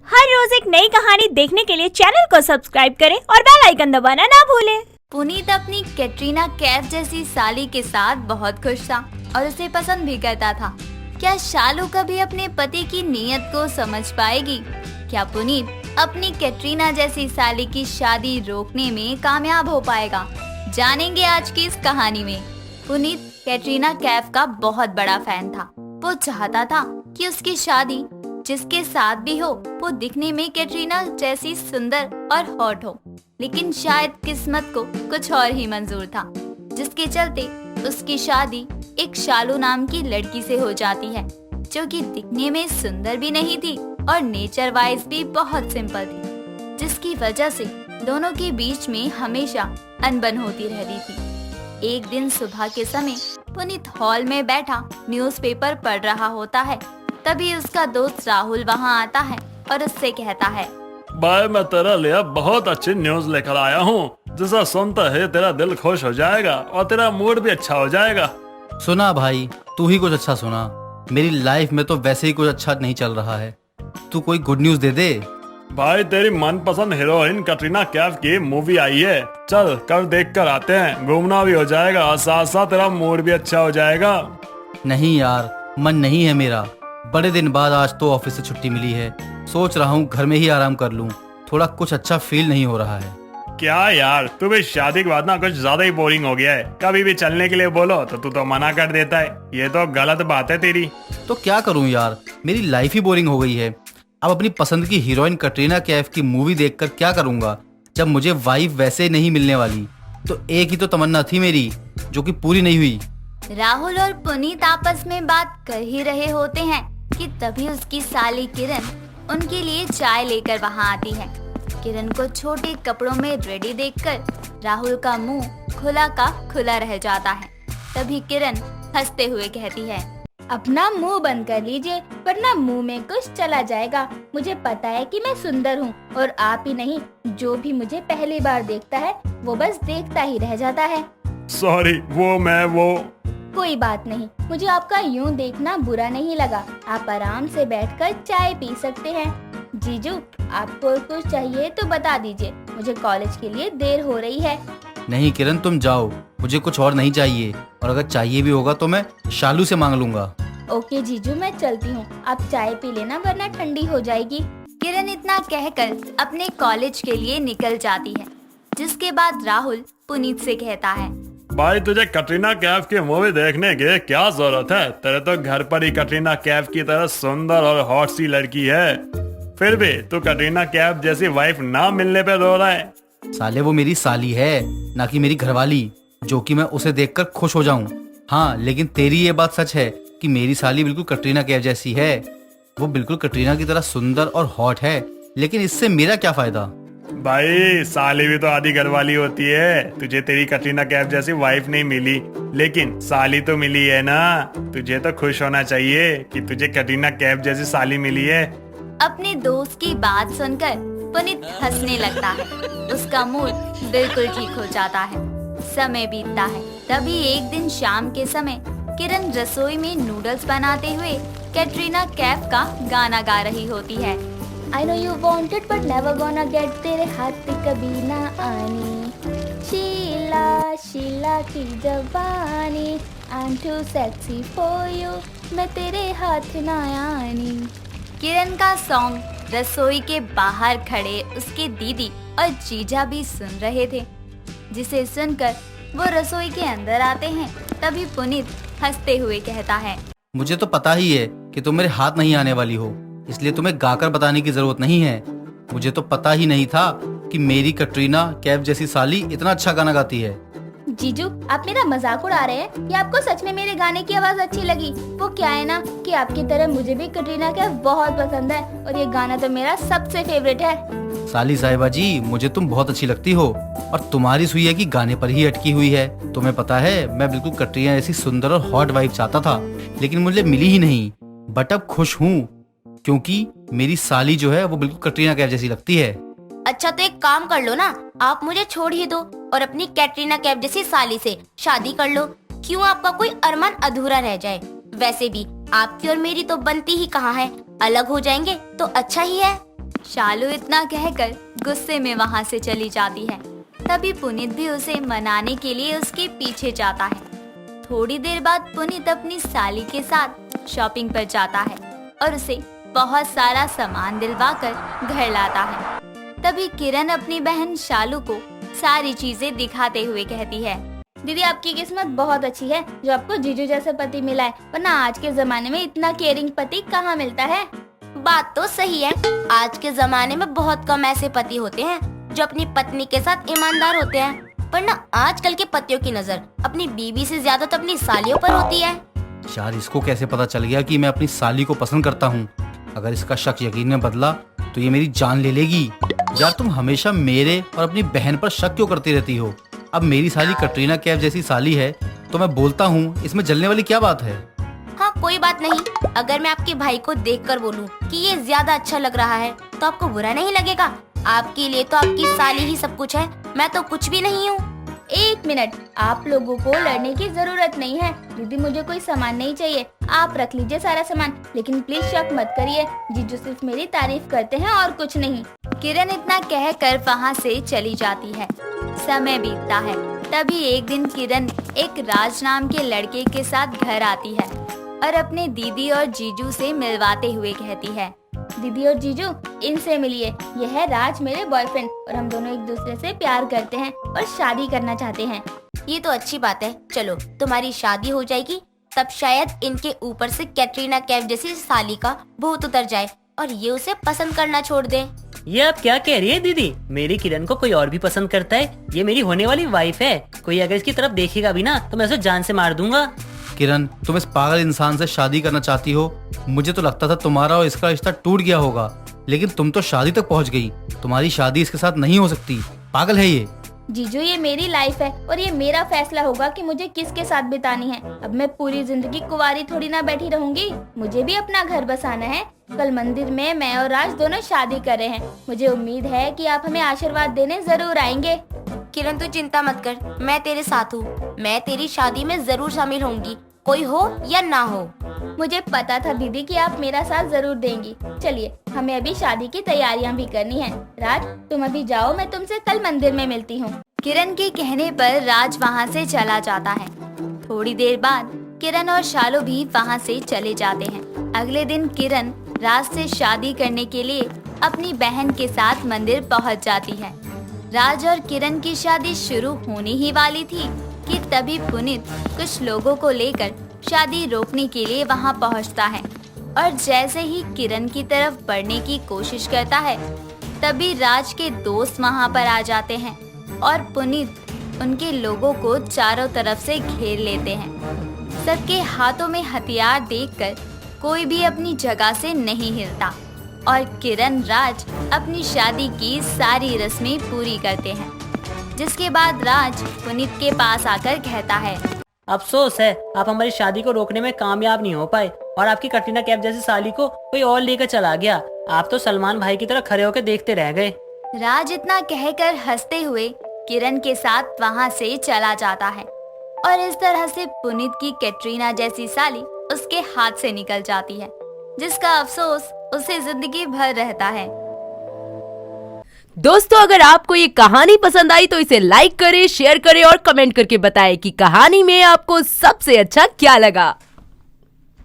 हर रोज एक नई कहानी देखने के लिए चैनल को सब्सक्राइब करें और बेल आइकन दबाना ना भूलें। पुनीत अपनी कैटरीना कैफ जैसी साली के साथ बहुत खुश था और उसे पसंद भी करता था। क्या शालू कभी अपने पति की नीयत को समझ पाएगी? क्या पुनीत अपनी कैटरीना जैसी साली की शादी रोकने में कामयाब हो पाएगा? जानेंगे आज की इस कहानी में। पुनीत कैटरीना कैफ का बहुत बड़ा फैन था। वो चाहता था कि उसकी शादी जिसके साथ भी हो वो दिखने में कैटरीना जैसी सुंदर और हॉट हो, लेकिन शायद किस्मत को कुछ और ही मंजूर था, जिसके चलते उसकी शादी एक शालू नाम की लड़की से हो जाती है, जो कि दिखने में सुंदर भी नहीं थी और नेचर वाइज भी बहुत सिंपल थी, जिसकी वजह से दोनों के बीच में हमेशा अनबन होती रहती थी। एक दिन सुबह के समय पुनीत हॉल में बैठा न्यूज़पेपर पढ़ रहा होता है। तभी उसका दोस्त राहुल वहाँ आता है और उससे कहता है, भाई मैं तेरे लिए बहुत अच्छी न्यूज लेकर आया हूँ, जिसे सुनते ही तेरा दिल खुश हो जाएगा और तेरा मूड भी अच्छा हो जाएगा। सुना भाई, तू ही कुछ अच्छा सुना। मेरी लाइफ में तो वैसे ही कुछ अच्छा नहीं चल रहा है। तू कोई गुड न्यूज दे दे। भाई तेरी मनपसंद हीरोइन कैटरीना कैफ की मूवी आई है, चल कल देख कर आते हैं। घूमना भी हो जाएगा और साथ साथ तेरा मूड भी अच्छा हो जाएगा। नहीं यार, मन नहीं है मेरा। बड़े दिन बाद आज तो ऑफिस से छुट्टी मिली है। सोच रहा हूँ घर में ही आराम कर लूँ। थोड़ा कुछ अच्छा फील नहीं हो रहा है। क्या यार, तू भी शादी के बाद ना कुछ ज्यादा ही बोरिंग हो गया है। कभी भी चलने के लिए बोलो तो तू तो मना कर देता है। ये तो गलत बात है तेरी। तो क्या करूँ यार, मेरी लाइफ ही बोरिंग हो गई है। अब अपनी पसंद की हीरोइन कैटरीना कैफ की मूवी देखकर क्या करूँगा, जब मुझे वाइफ वैसे नहीं मिलने वाली। तो एक ही तो तमन्ना थी मेरी, जो कि पूरी नहीं हुई। राहुल और पुनीत आपस में बात कर ही रहे होते हैं कि तभी उसकी साली किरण उनके लिए चाय लेकर वहां आती है। किरण को छोटे कपड़ों में रेडी देखकर राहुल का मुंह खुला का खुला रह जाता है। तभी किरण हंसते हुए कहती है, अपना मुंह बंद कर लीजिए, वरना मुंह में कुछ चला जाएगा। मुझे पता है कि मैं सुंदर हूँ, और आप ही नहीं, जो भी मुझे पहली बार देखता है वो बस देखता ही रह जाता है। सॉरी, वो कोई बात नहीं, मुझे आपका यूं देखना बुरा नहीं लगा। आप आराम से बैठकर चाय पी सकते हैं। जीजू, आपको कुछ चाहिए तो बता दीजिए, मुझे कॉलेज के लिए देर हो रही है। नहीं किरण, तुम जाओ, मुझे कुछ और नहीं चाहिए, और अगर चाहिए भी होगा तो मैं शालू से मांग लूंगा। ओके जीजू, मैं चलती हूँ, आप चाय पी लेना वरना ठंडी हो जाएगी। किरण इतना कहकर अपने कॉलेज के लिए निकल जाती है, जिसके बाद राहुल पुनीत से कहता है, भाई तुझे कैटरीना कैफ की मूवी देखने की क्या जरूरत है? तेरे तो घर पर ही कैटरीना कैफ की तरह सुंदर और हॉट सी लड़की है, फिर भी तू कैटरीना कैफ जैसी वाइफ ना मिलने पे रो रहा है। साले, वो मेरी साली है, ना कि मेरी घरवाली, जो कि मैं उसे देखकर खुश हो जाऊं। हाँ, लेकिन तेरी ये बात सच है कि मेरी साली बिल्कुल कैटरीना कैफ जैसी है। वो बिल्कुल कैटरीना की तरह सुंदर और हॉट है, लेकिन इससे मेरा क्या फायदा? भाई साली भी तो आधी घरवाली होती है। तुझे तेरी कैटरीना कैफ जैसी वाइफ नहीं मिली, लेकिन साली तो मिली है ना। तुझे तो खुश होना चाहिए कि तुझे कैटरीना कैफ जैसी साली मिली है। अपने दोस्त की बात सुनकर पुनीत हंसने लगता है। उसका मूड बिल्कुल ठीक हो जाता है। समय बीतता है। तभी एक दिन शाम के समय किरण रसोई में नूडल्स बनाते हुए कैटरीना कैफ का गाना गा रही होती है। I know you want it but never gonna get, तेरे हाथ कभी ना आनी। शीला शीला की जवानी, I'm too sexy for you, मैं तेरे हाथ ना आनी। किरण का सॉन्ग रसोई के बाहर खड़े उसके दीदी और जीजा भी सुन रहे थे, जिसे सुनकर वो रसोई के अंदर आते हैं। तभी पुनीत हंसते हुए कहता है, मुझे तो पता ही है कि तुम मेरे हाथ नहीं आने वाली हो, इसलिए तुम्हें गाकर बताने की जरूरत नहीं है। मुझे तो पता ही नहीं था कि मेरी कैटरीना कैफ जैसी साली इतना अच्छा गाना गाती है। जीजू, आप मेरा मजाक उड़ा रहे हैं या आपको सच में मेरे गाने की आवाज अच्छी लगी? वो क्या है ना कि आपकी तरह मुझे भी कैटरीना कैफ बहुत पसंद है, और ये गाना तो मेरा सबसे फेवरेट है। साली साहिबा जी, मुझे तुम बहुत अच्छी लगती हो, और तुम्हारी सुई की गाने पर ही अटकी हुई है। तुम्हें पता है, मैं बिल्कुल कैटरीना जैसी सुंदर और हॉट वाइफ चाहता था, लेकिन मुझे मिली ही नहीं। बट अब खुश हूँ, क्योंकि मेरी साली जो है वो बिल्कुल कैटरीना कैफ जैसी लगती है। अच्छा, तो एक काम कर लो ना, आप मुझे छोड़ ही दो और अपनी कैटरीना कैफ जैसी साली से शादी कर लो। क्यों आपका कोई अरमान अधूरा रह जाए? वैसे भी आपकी और मेरी तो बनती ही कहाँ है, अलग हो जाएंगे तो अच्छा ही है। शालू इतना कहकर गुस्से में वहाँ से चली जाती है। तभी पुनीत भी उसे मनाने के लिए उसके पीछे जाता है। थोड़ी देर बाद पुनीत अपनी साली के साथ शॉपिंग पर जाता है और उसे बहुत सारा सामान दिलवाकर घर लाता है। तभी किरण अपनी बहन शालू को सारी चीजें दिखाते हुए कहती है, दीदी आपकी किस्मत बहुत अच्छी है जो आपको जीजू जैसा पति मिला है, वरना आज के जमाने में इतना केयरिंग पति कहाँ मिलता है। बात तो सही है, आज के जमाने में बहुत कम ऐसे पति होते हैं जो अपनी पत्नी के साथ ईमानदार होते हैं, वरना आजकल के पतियों की नजर अपनी बीवी से ज्यादा तो अपनी सालियों पर होती है। यार इसको कैसे पता चल गया कि मैं अपनी साली को पसंद करता हूँ? अगर इसका शक यकीन में बदला तो ये मेरी जान ले लेगी। यार तुम हमेशा मेरे और अपनी बहन पर शक क्यों करती रहती हो? अब मेरी साली कटरीना कैफ जैसी साली है तो मैं बोलता हूँ, इसमें जलने वाली क्या बात है? हाँ कोई बात नहीं, अगर मैं आपके भाई को देखकर बोलूं कि ये ज्यादा अच्छा लग रहा है तो आपको बुरा नहीं लगेगा? आपके लिए तो आपकी साली ही सब कुछ है, मैं तो कुछ भी नहीं हूँ। एक मिनट, आप लोगों को लड़ने की जरूरत नहीं है। दीदी मुझे कोई सामान नहीं चाहिए, आप रख लीजिए सारा सामान, लेकिन प्लीज शक मत करिए, जीजू सिर्फ मेरी तारीफ करते हैं और कुछ नहीं। किरण इतना कहकर वहाँ से चली जाती है। समय बीतता है। तभी एक दिन किरण एक राज नाम के लड़के के साथ घर आती है और अपने दीदी और जीजू से मिलवाते हुए कहती है, दीदी और जीजू इनसे मिलिए, यह है राज मेरे बॉयफ्रेंड और हम दोनों एक दूसरे से प्यार करते हैं और शादी करना चाहते हैं। ये तो अच्छी बात है, चलो तुम्हारी शादी हो जाएगी, तब शायद इनके ऊपर से कैटरीना कैफ जैसी साली का भूत उतर जाए और ये उसे पसंद करना छोड़ दे। ये आप क्या कह रही है दीदी? मेरी किरण को कोई और भी पसंद करता है, ये मेरी होने वाली वाइफ है। कोई अगर इसकी तरफ देखेगा भी ना तो मैं उसे जान से मार दूंगा। किरण तुम इस पागल इंसान से शादी करना चाहती हो? मुझे तो लगता था तुम्हारा और इसका रिश्ता टूट गया होगा, लेकिन तुम तो शादी तक पहुंच गई। तुम्हारी शादी इसके साथ नहीं हो सकती, पागल है ये। जीजू ये मेरी लाइफ है और ये मेरा फैसला होगा कि मुझे किसके साथ बितानी है। अब मैं पूरी जिंदगी कुंवारी थोड़ी ना बैठी रहूंगी, मुझे भी अपना घर बसाना है। कल मंदिर में मैं और राज दोनों शादी कर रहे हैं, मुझे उम्मीद है कि आप हमें आशीर्वाद देने जरूर आएंगे। किरण तू चिंता मत कर, मैं तेरे साथ हूँ, मैं तेरी शादी में जरूर शामिल होंगी, कोई हो या ना हो। मुझे पता था दीदी कि आप मेरा साथ जरूर देंगी। चलिए हमें अभी शादी की तैयारियां भी करनी है। राज तुम अभी जाओ, मैं तुमसे कल मंदिर में मिलती हूँ। किरण के कहने पर राज वहाँ से चला जाता है। थोड़ी देर बाद किरण और शालू भी वहाँ से चले जाते हैं। अगले दिन किरण राज से शादी करने के लिए अपनी बहन के साथ मंदिर पहुँच जाती है। राज और किरण की शादी शुरू होने ही वाली थी कि तभी पुनीत कुछ लोगों को लेकर शादी रोकने के लिए वहां पहुंचता है और जैसे ही किरण की तरफ बढ़ने की कोशिश करता है तभी राज के दोस्त वहां पर आ जाते हैं और पुनीत उनके लोगों को चारों तरफ से घेर लेते हैं। सबके हाथों में हथियार देखकर कोई भी अपनी जगह से नहीं हिलता और किरण राज अपनी शादी की सारी रस्में पूरी करते हैं। जिसके बाद राज पुनीत के पास आकर कहता है, अफसोस है आप हमारी शादी को रोकने में कामयाब नहीं हो पाए और आपकी कटरीना कैफ जैसी साली को कोई और लेकर चला गया। आप तो सलमान भाई की तरह खड़े होकर देखते रह गए। राज इतना कहकर हंसते हुए किरण के साथ वहाँ से चला जाता है और इस तरह से पुनीत की कैटरीना जैसी साली उसके हाथ से निकल जाती है, जिसका अफसोस उसे जिंदगी भर रहता है। दोस्तों अगर आपको ये कहानी पसंद आई तो इसे लाइक करें, शेयर करें और कमेंट करके बताएं कि कहानी में आपको सबसे अच्छा क्या लगा।